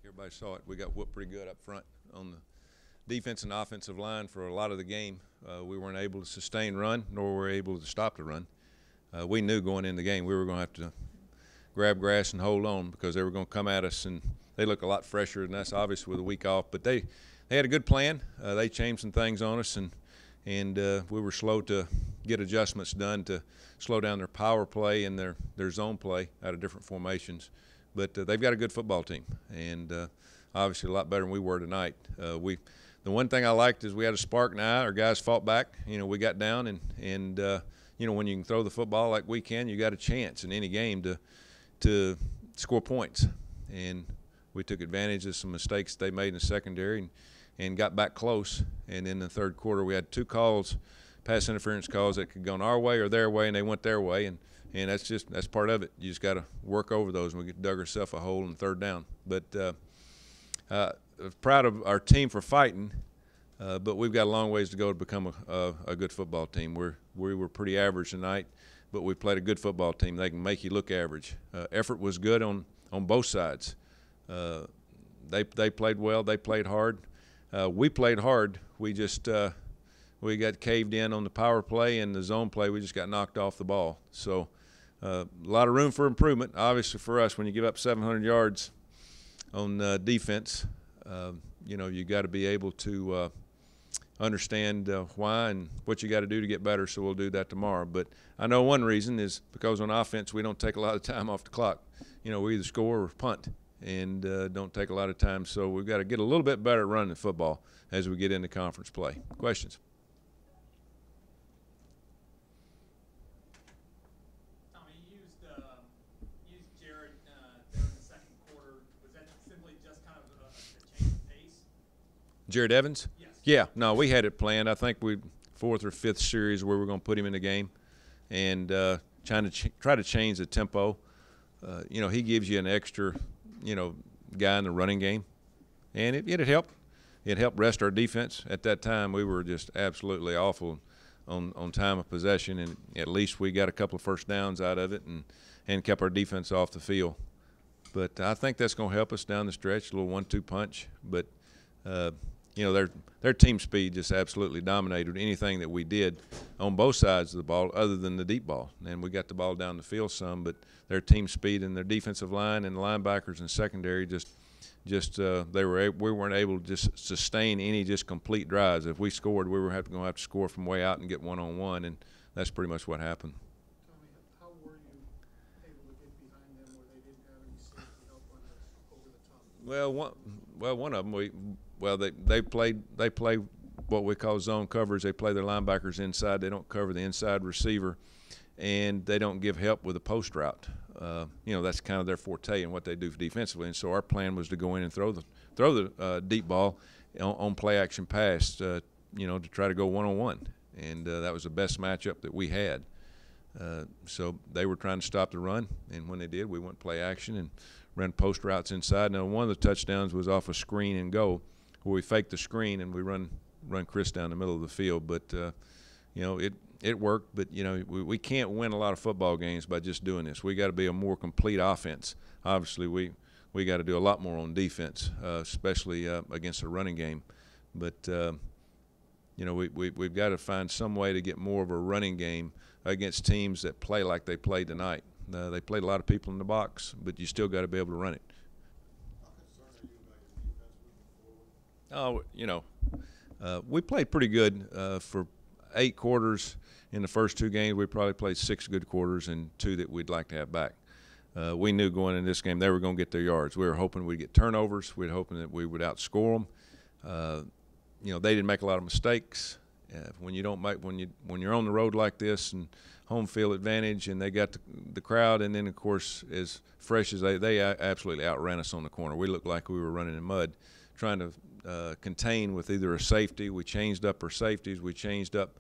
Everybody saw it. We got whooped pretty good up front on the defense and offensive line for a lot of the game. We weren't able to sustain run, nor were we able to stop the run. We knew going in the game we were going to have to grab grass and hold on because they were going to come at us, and they look a lot fresher than us, obviously, with a week off. But they had a good plan. They changed some things on us, and we were slow to get adjustments done to slow down their power play and their zone play out of different formations. But they've got a good football team, and obviously a lot better than we were tonight. The one thing I liked is we had a spark in the eye. Our guys fought back. You know, we got down, and you know, when you can throw the football like we can, you got a chance in any game to score points. And we took advantage of some mistakes they made in the secondary and got back close. And in the third quarter, we had two calls, pass interference calls that could go our way or their way, and they went their way. And that's part of it. You just got to work over those, and we dug ourselves a hole in third down. But proud of our team for fighting, but we've got a long ways to go to become a good football team. We were pretty average tonight, but we played a good football team. They can make you look average. Effort was good on both sides. They played well. They played hard. We played hard. We just we got caved in on the power play and the zone play. We just got knocked off the ball. So a lot of room for improvement. Obviously for us, when you give up 700 yards on defense, you know, you got to be able to understand why and what you got to do to get better. So we'll do that tomorrow. But I know one reason is because on offense we don't take a lot of time off the clock. You know, we either score or punt, and don't take a lot of time. So we've got to get a little bit better at running the football as we get into conference play. Questions? Tommy, you used Jared there in the second quarter. Was that simply just kind of a change of pace? Jared Evans? Yes. Yeah. No, we had it planned. I think we fourth or fifth series where we're going to put him in the game and try to change the tempo. You know, he gives you an extra, you know, guy in the running game, and it helped. It helped rest our defense. At that time, we were just absolutely awful on time of possession, and at least we got a couple of first downs out of it and kept our defense off the field. But I think that's going to help us down the stretch, a little 1-2 punch. But you know, their team speed just absolutely dominated anything that we did on both sides of the ball, other than the deep ball. And we got the ball down the field some, but their team speed and their defensive line and the linebackers and secondary we weren't able to just sustain any just complete drives. If we scored, we were going to have to score from way out and get one-on-one, and that's pretty much what happened. Tommy, how were you able to get behind them where they didn't have any safety help on this over the top? One of them, they play what we call zone coverage. They play their linebackers inside. They don't cover the inside receiver, and they don't give help with a post route. You know, that's kind of their forte and what they do defensively. And so our plan was to go in and throw the deep ball on play action pass, you know, to try to go one-on-one. And that was the best matchup that we had. So they were trying to stop the run, and when they did, we went play action and ran post routes inside. Now, one of the touchdowns was off a screen and go, where we faked the screen and we run Chris down the middle of the field. But you know, it worked. But you know, we can't win a lot of football games by just doing this. We got to be a more complete offense. Obviously, we got to do a lot more on defense, especially against the running game. But you know, we've got to find some way to get more of a running game against teams that play like they played tonight. They played a lot of people in the box, but you still got to be able to run it. How concerned are you about your defense moving forward? Oh, you know, we played pretty good for 8 quarters. In the first 2 games, we probably played 6 good quarters and 2 that we'd like to have back. We knew going in this game they were going to get their yards. We were hoping we'd get turnovers. We were hoping that we would outscore them. You know, they didn't make a lot of mistakes. When you're on the road like this and home field advantage, and they got the crowd, and then of course as fresh as they absolutely outran us on the corner. We looked like we were running in mud, trying to contain with either a safety. We changed up our safeties. We changed up,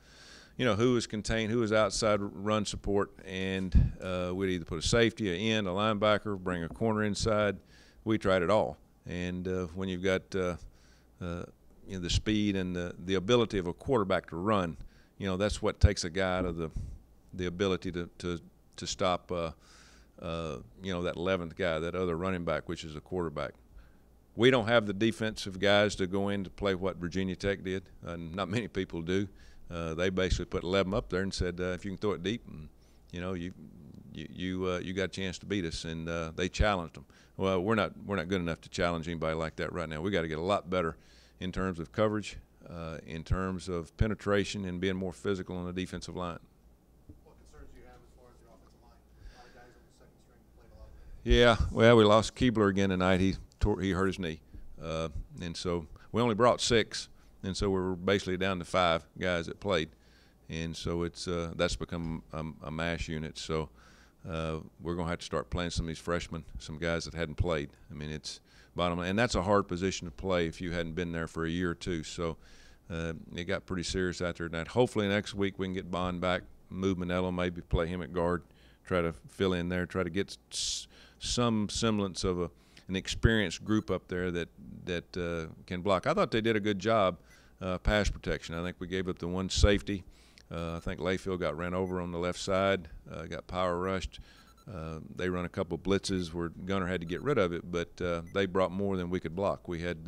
you know, who was contained, who was outside run support, and we'd either put a safety, an end, a linebacker, bring a corner inside. We tried it all. And when you've got you know, the speed and the ability of a quarterback to run, you know, that's what takes a guy out of the ability to stop you know, that 11th guy, that other running back, which is a quarterback. we don't have the defensive guys to go in to play what Virginia Tech did. Not many people do. They basically put 11 up there and said, if you can throw it deep, and, you know, you got a chance to beat us, and they challenged them. Well, we're not good enough to challenge anybody like that right now. We got to get a lot better in terms of coverage, in terms of penetration, and being more physical on the defensive line. What concerns do you have as far as the offensive line? A lot of guys on the second string played a lot. Yeah, well, we lost Keebler again tonight. He hurt his knee, and so we only brought 6, and so we were basically down to 5 guys that played, and so it's that's become a mash unit. So we're going to have to start playing some of these freshmen, some guys that hadn't played. I mean, it's bottom line, and that's a hard position to play if you hadn't been there for a year or two. So it got pretty serious out there tonight. Hopefully next week we can get Bond back, move Manello, maybe play him at guard, try to fill in there, try to get some semblance of an experienced group up there that can block. I thought they did a good job pass protection. I think we gave up the one safety. I think Layfield got ran over on the left side, got power rushed. They run a couple blitzes where Gunner had to get rid of it, but they brought more than we could block. We had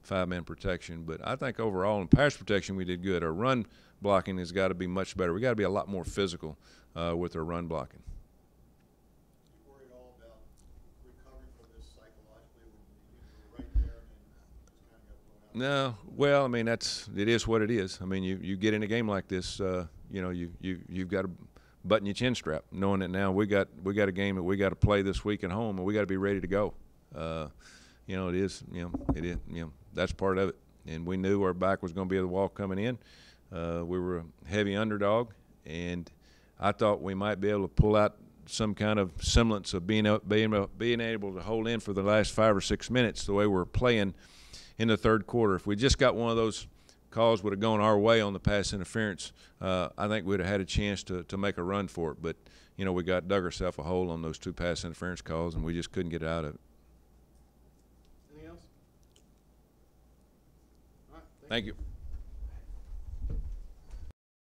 5-man protection, but I think overall in pass protection we did good. Our run blocking has got to be much better. We got to be a lot more physical with our run blocking. You worried all about recovering from this psychologically when you were right there and then just kind of got blown out? No, well, I mean it is what it is. I mean you get in a game like this, you know, you've got to button your chin strap, knowing that now we got a game that we got to play this week at home, and we got to be ready to go. You know, it is, you know, that's part of it. And we knew our back was going to be the wall coming in. We were a heavy underdog, and I thought we might be able to pull out some kind of semblance of being able to hold in for the last 5 or 6 minutes the way we're playing in the third quarter. If we just got one of those calls would have gone our way on the pass interference, I think we'd have had a chance to make a run for it. But, you know, we dug ourselves a hole on those 2 pass interference calls, and we just couldn't get out of it. Anything else? All right. Thank you.